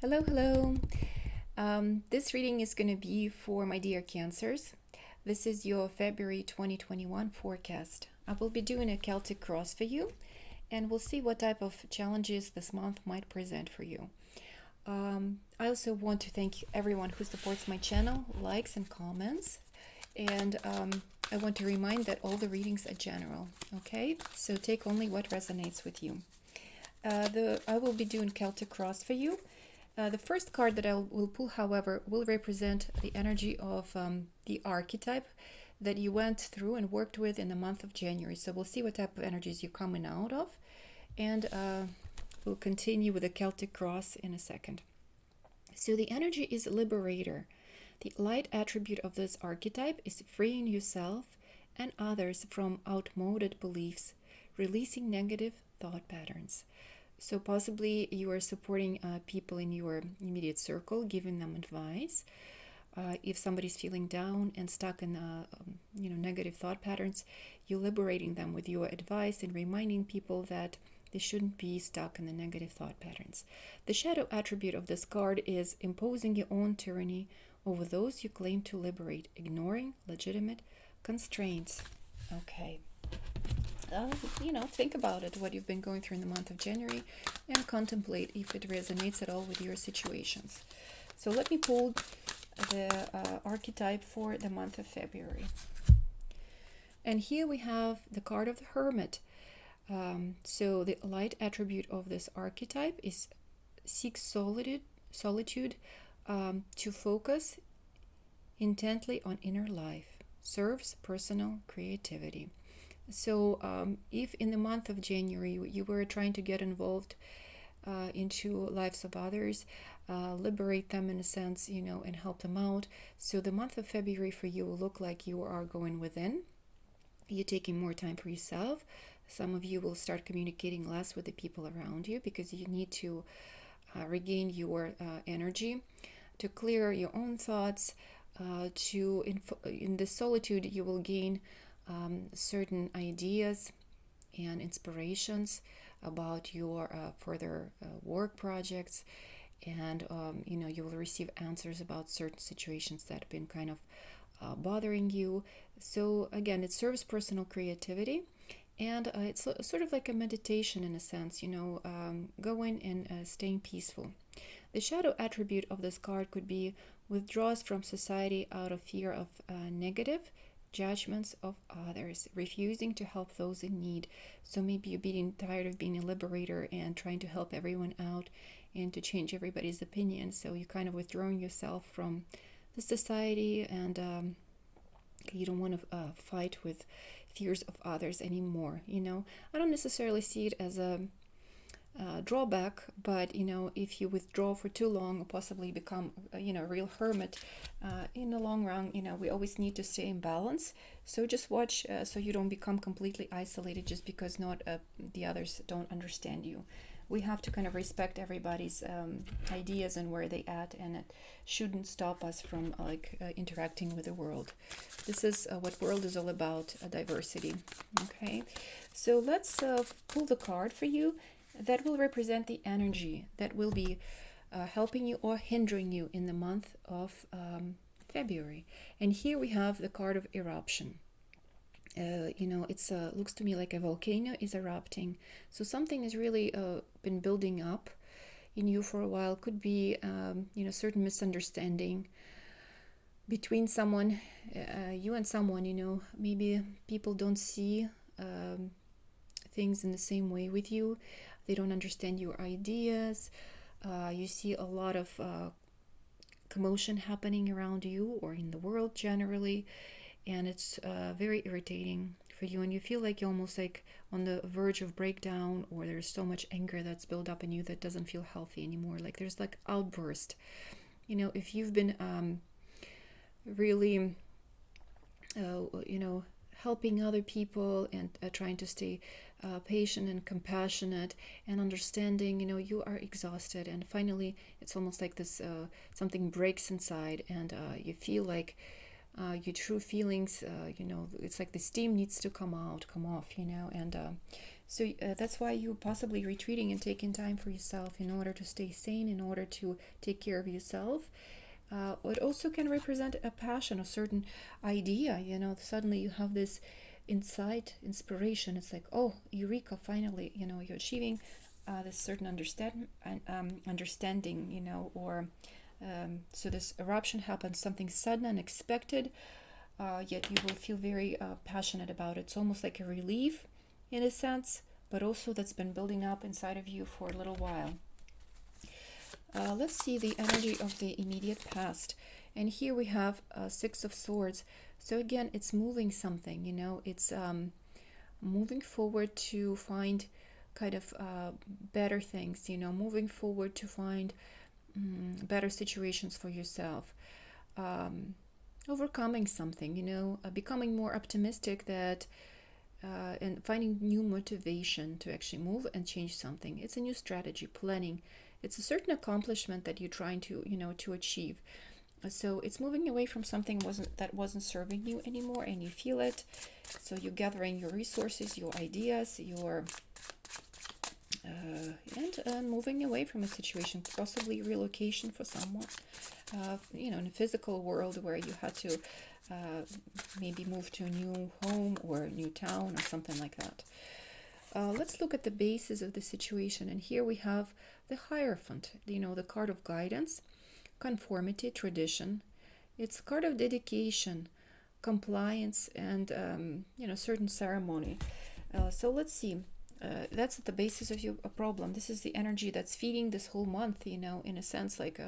Hello, hello. This reading is going to be for my dear Cancers. This is your February 2021 forecast. I will be doing a Celtic cross for you, and we'll see what type of challenges this month might present for you. I also want to thank everyone who supports my channel, likes, and comments. And I want to remind that all the readings are general, okay? So take only what resonates with you. I will be doing Celtic cross for you. The first card that I will pull, however, will represent the energy of the archetype that you went through and worked with in the month of January. So we'll see what type of energies you're coming out of, and we'll continue with the Celtic cross in a second. So the energy is liberator. The light attribute of this archetype is freeing yourself and others from outmoded beliefs, releasing negative thought patterns. So possibly you are supporting people in your immediate circle, giving them advice. If somebody's feeling down and stuck in negative thought patterns, you're liberating them with your advice and reminding people that they shouldn't be stuck in the negative thought patterns. The shadow attribute of this card is imposing your own tyranny over those you claim to liberate, ignoring legitimate constraints. Okay. Think about it, what you've been going through in the month of January, and contemplate if it resonates at all with your situations. So let me pull the archetype for the month of February. And here we have the card of the Hermit. So the light attribute of this archetype is seek solitude to focus intently on inner life, serves personal creativity. So if in the month of January you were trying to get involved into lives of others, liberate them in a sense, and help them out. So the month of February for you will look like you are going within. You're taking more time for yourself. Some of you will start communicating less with the people around you because you need to regain your energy, to clear your own thoughts. In the solitude, you will gain certain ideas and inspirations about your further work projects, and you will receive answers about certain situations that have been kind of bothering you. So again, it serves personal creativity, and it's sort of like a meditation in a sense, going and staying peaceful. The shadow attribute of this card could be withdraws from society out of fear of negative judgments of others, refusing to help those in need. So maybe you're being tired of being a liberator and trying to help everyone out and to change everybody's opinion. So you're kind of withdrawing yourself from the society, and you don't want to fight with fears of others anymore. I don't necessarily see it as a drawback, but if you withdraw for too long or possibly become a real hermit in the long run, we always need to stay in balance. So just watch so you don't become completely isolated just because not the others don't understand you. We have to kind of respect everybody's ideas and where they at, and it shouldn't stop us from interacting with the world. This is what world is all about, diversity. Okay, so let's pull the card for you that will represent the energy that will be helping you or hindering you in the month of February. And here we have the card of eruption. It's looks to me like a volcano is erupting. So something has really been building up in you for a while. Could be, certain misunderstanding between someone, you and someone. Maybe people don't see things in the same way with you. They don't understand your ideas. You see a lot of commotion happening around you or in the world generally, and it's very irritating for you, and you feel like you're almost like on the verge of breakdown, or there's so much anger that's built up in you that doesn't feel healthy anymore. Like there's like outburst. If you've been really helping other people and trying to stay patient and compassionate and understanding, you are exhausted, and finally it's almost like this something breaks inside, and you feel like your true feelings, it's like the steam needs to come off, and So that's why you're possibly retreating and taking time for yourself in order to stay sane, in order to take care of yourself. It also can represent a passion, a certain idea. Suddenly you have this insight, inspiration. It's like, oh, eureka! Finally, you're achieving this certain understanding. Or so this eruption happens, something sudden, unexpected. Yet you will feel very passionate about it. It's almost like a relief, in a sense, but also that's been building up inside of you for a little while. Let's see the energy of the immediate past. And here we have Six of Swords. So again, it's moving something, it's moving forward to find kind of better things, moving forward to find better situations for yourself. Overcoming something, becoming more optimistic that and finding new motivation to actually move and change something. It's a new strategy, planning. It's a certain accomplishment that you're trying to, to achieve. So it's moving away from something that wasn't serving you anymore, and you feel it. So you're gathering your resources, your ideas, your and moving away from a situation, possibly relocation for someone. In a physical world where you had to maybe move to a new home or a new town or something like that. Let's look at the basis of the situation. And here we have the Hierophant, the card of guidance, conformity, tradition. It's a card of dedication, compliance, and certain ceremony. So let's see. That's at the basis of your problem. This is the energy that's feeding this whole month, in a sense, like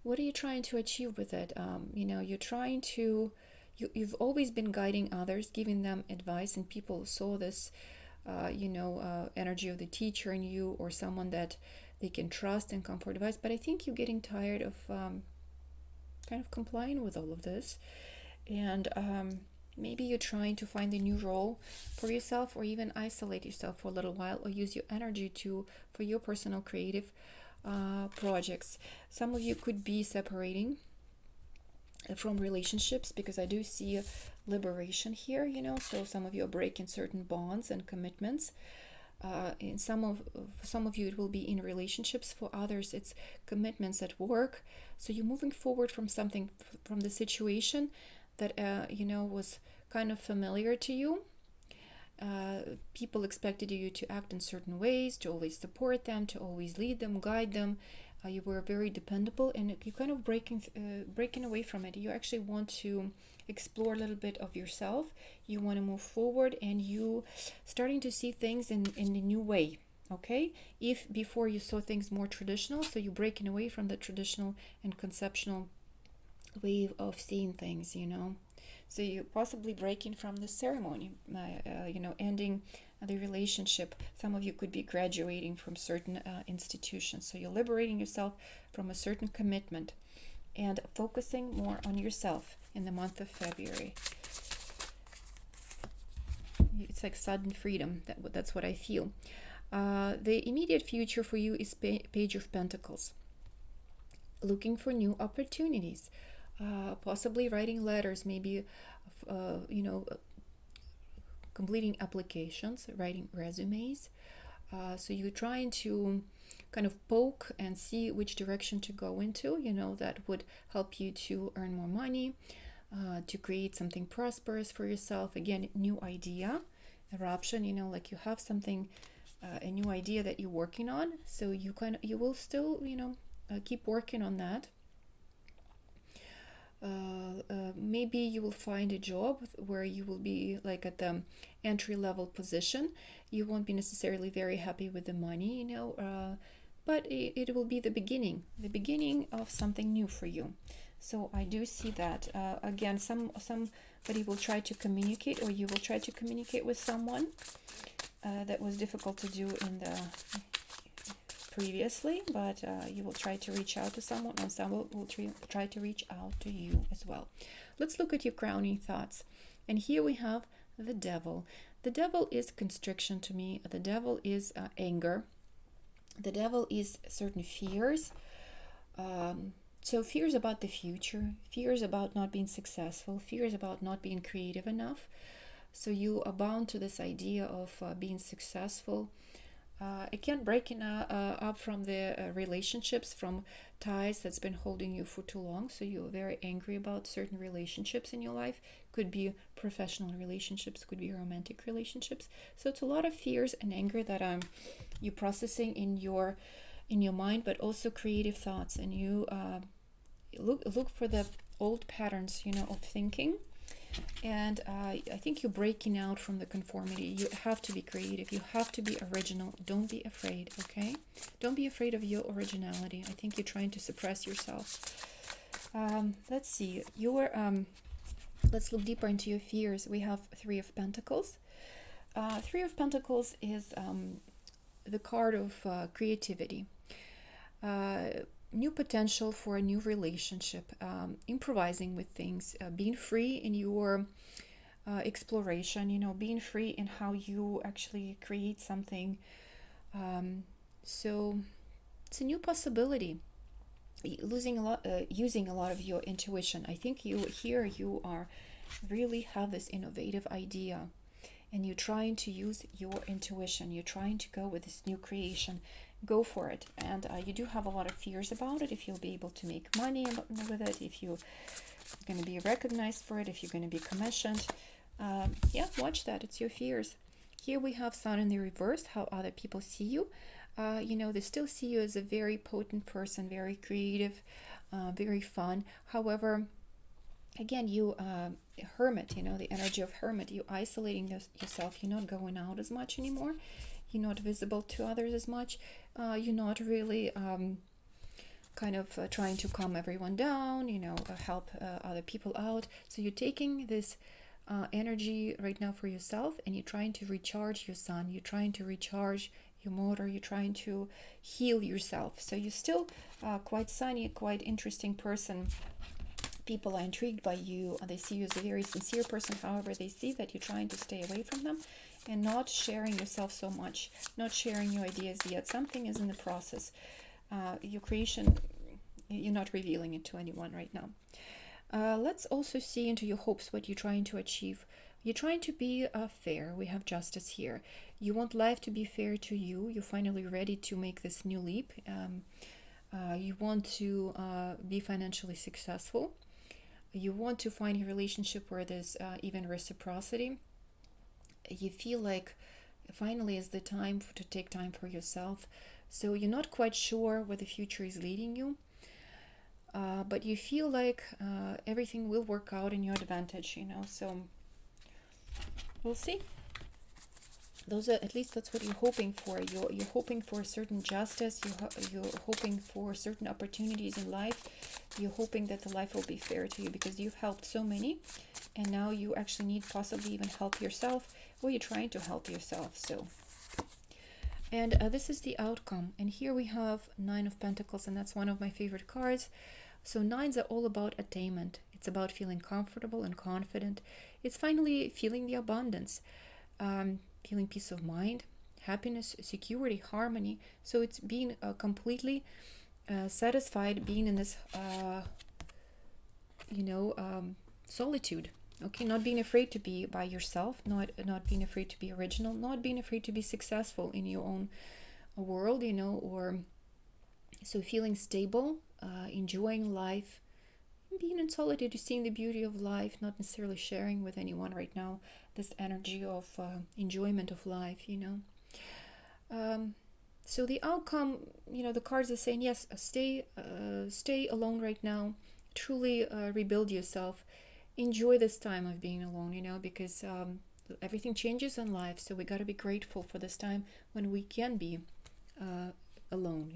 what are you trying to achieve with it? You're trying to, you've always been guiding others, giving them advice, and people saw this, energy of the teacher in you, or someone that they can trust and come for advice. But I think you're getting tired of kind of complying with all of this. And maybe you're trying to find a new role for yourself, or even isolate yourself for a little while, or use your energy for your personal creative projects. Some of you could be separating from relationships, because I do see liberation here, so some of you are breaking certain bonds and commitments. In some of you it will be in relationships. For others it's commitments at work. So you're moving forward from something, from the situation that was kind of familiar to you. People expected you to act in certain ways, to always support them, to always lead them, guide them. You were very dependable, and you kind of breaking away from it. You actually want to explore a little bit of yourself. You want to move forward, and you starting to see things in a new way. Okay, if before you saw things more traditional, so you're breaking away from the traditional and conceptual way of seeing things. So you're possibly breaking from the ceremony, ending the relationship. Some of you could be graduating from certain institutions. So you're liberating yourself from a certain commitment and focusing more on yourself in the month of February. It's like sudden freedom. That's what I feel. The immediate future for you is Page of Pentacles. Looking for new opportunities. Possibly writing letters, maybe, completing applications, writing resumes. So you're trying to kind of poke and see which direction to go into, that would help you to earn more money, to create something prosperous for yourself. Again, new idea, eruption, like you have something, a new idea that you're working on. So you will still, keep working on that. Maybe you will find a job where you will be like at the entry-level position. You won't be necessarily very happy with the money, but it will be the beginning of something new for you. So I do see that. Again, somebody will try to communicate, or you will try to communicate with someone that was difficult to do in the previously, but you will try to reach out to someone, and someone will try to reach out to you as well. Let's look at your crowning thoughts. And here we have the Devil. The Devil is constriction to me. The Devil is anger. The Devil is certain fears. So fears about the future, fears about not being successful, fears about not being creative enough, So you are bound to this idea of being successful. Again, breaking up from the relationships, from ties that's been holding you for too long. So you're very angry about certain relationships in your life. Could be professional relationships, could be romantic relationships. So it's a lot of fears and anger that you're processing in your mind, but also creative thoughts. And you look for the old patterns, of thinking. And I think you're breaking out from the conformity. You have to be creative. You have to be original. Don't be afraid, okay? Don't be afraid of your originality. I think you're trying to suppress yourself. Let's see. Let's look deeper into your fears. We have Three of Pentacles. Three of Pentacles is the card of creativity. New potential for a new relationship, improvising with things, being free in your exploration, being free in how you actually create something. So it's a new possibility. Using a lot of your intuition. I think you are really have this innovative idea, and you're trying to use your intuition. You're trying to go with this new creation. Go for it. And you do have a lot of fears about it, if you'll be able to make money with it, if you're going to be recognized for it, if you're going to be commissioned. Watch that. It's your fears. Here we have Sun in the reverse, how other people see you. They still see you as a very potent person, very creative, very fun. However, again, you hermit, the energy of hermit. You're isolating yourself. You're not going out as much anymore. You're not visible to others as much. You're not really trying to calm everyone down, help other people out. So you're taking this energy right now for yourself, and you're trying to recharge your sun. You're trying to recharge your motor. You're trying to heal yourself. So you're still quite sunny, quite interesting person. People are intrigued by you. They see you as a very sincere person. However, they see that you're trying to stay away from them and not sharing yourself so much, not sharing your ideas yet. Something is in the process. Your creation, you're not revealing it to anyone right now. Let's also see into your hopes, what you're trying to achieve. You're trying to be fair. We have justice here. You want life to be fair to you. You're finally ready to make this new leap. You want to be financially successful. You want to find a relationship where there's even reciprocity. You feel like finally is the time to take time for yourself. So you're not quite sure where the future is leading you, but you feel like everything will work out in your advantage, so we'll see. At least that's what you're hoping for. You're hoping for a certain justice. You're hoping for certain opportunities in life. You're hoping that the life will be fair to you, because you've helped so many, and now you actually need possibly even help yourself, or you're trying to help yourself. And this is the outcome. And here we have Nine of Pentacles, and that's one of my favorite cards. So nines are all about attainment. It's about feeling comfortable and confident. It's finally feeling the abundance. Feeling peace of mind, happiness, security, harmony. So it's being completely satisfied, being in this, solitude. Okay, not being afraid to be by yourself, not being afraid to be original, not being afraid to be successful in your own world, or so feeling stable, enjoying life, being in solitude, seeing the beauty of life, not necessarily sharing with anyone right now, this energy of enjoyment of life, so the outcome, the cards are saying, yes, stay alone right now, truly rebuild yourself, enjoy this time of being alone, because everything changes in life, so we got to be grateful for this time when we can be alone,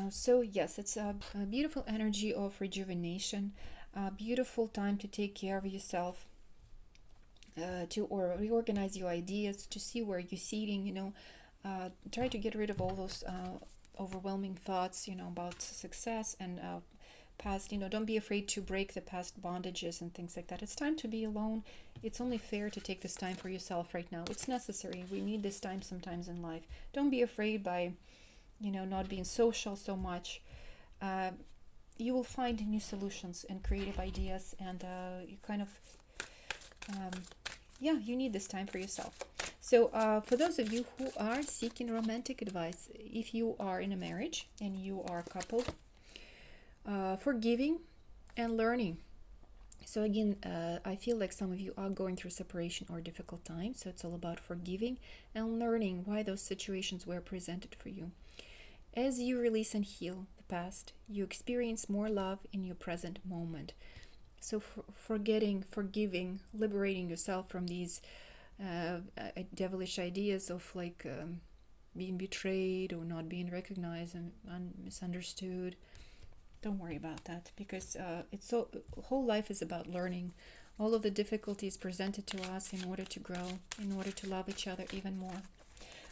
so yes, it's a beautiful energy of rejuvenation, a beautiful time to take care of yourself, to reorganize your ideas, to see where you're seating, try to get rid of all those overwhelming thoughts, about success and past, don't be afraid to break the past bondages and things like that. It's time to be alone. It's only fair to take this time for yourself right now. It's necessary. We need this time sometimes in life. Don't be afraid by not being social so much. You will find new solutions and creative ideas, and you kind of yeah, you need this time for yourself. So for those of you who are seeking romantic advice, if you are in a marriage and you are coupled, forgiving and learning. So again, I feel like some of you are going through separation or difficult times. So it's all about forgiving and learning why those situations were presented for you. As you release and heal the past, you experience more love in your present moment. So forgetting, forgiving, liberating yourself from these devilish ideas of like being betrayed or not being recognized and misunderstood. Don't worry about that, because it's so whole life is about learning all of the difficulties presented to us in order to grow, in order to love each other even more.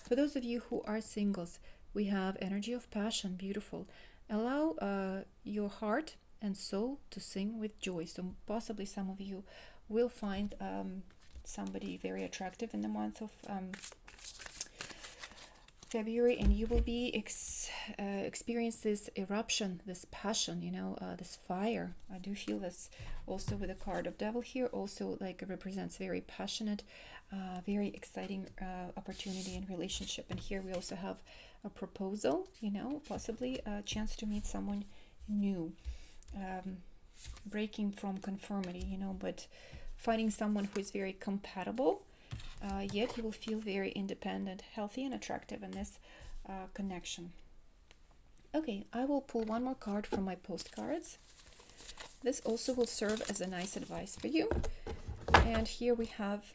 For those of you who are singles, we have energy of passion, beautiful. Allow your heart and soul to sing with joy. So possibly some of you will find somebody very attractive in the month of February, and you will be experience this eruption, this passion, this fire. I do feel this also with the card of devil here. Also, like, it represents very passionate, very exciting opportunity and relationship. And here we also have a proposal, possibly a chance to meet someone new, breaking from conformity, but finding someone who is very compatible. Yet you will feel very independent, healthy, and attractive in this connection. Okay, I will pull one more card from my postcards. This also will serve as a nice advice for you. And here we have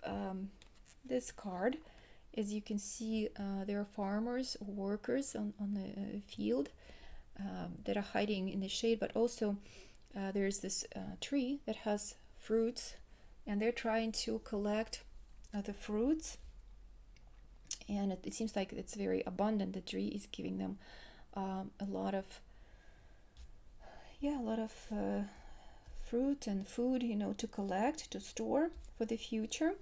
this card. As you can see, there are farmers or workers on the field that are hiding in the shade, but also there's this tree that has fruits, and they're trying to collect the fruits, and it seems like it's very abundant. The tree is giving them a lot of fruit and food, to collect, to store for the future.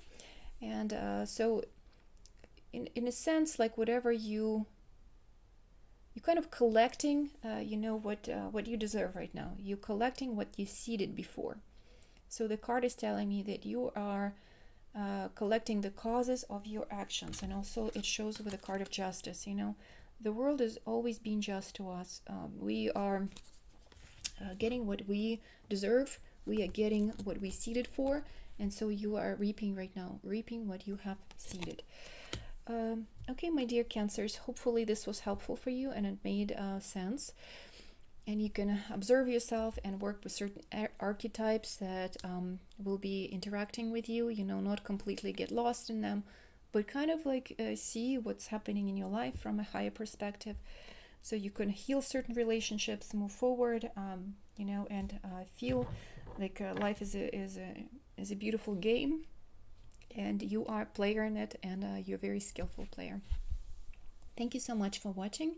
And so in a sense, like, whatever you kind of collecting, what you deserve right now. You're collecting what you seeded before. So the card is telling me that you are collecting the causes of your actions. And also it shows with the card of justice. The world is always being just to us. We are getting what we deserve. We are getting what we seeded for. And so you are reaping right now, reaping what you have seeded. Okay, my dear Cancers, hopefully this was helpful for you and it made sense. And you can observe yourself and work with certain archetypes that will be interacting with you, not completely get lost in them, but kind of like see what's happening in your life from a higher perspective. So you can heal certain relationships, move forward, and feel like life is a beautiful game, and you are a player in it, and you're a very skillful player. Thank you so much for watching,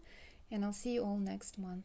and I'll see you all next month.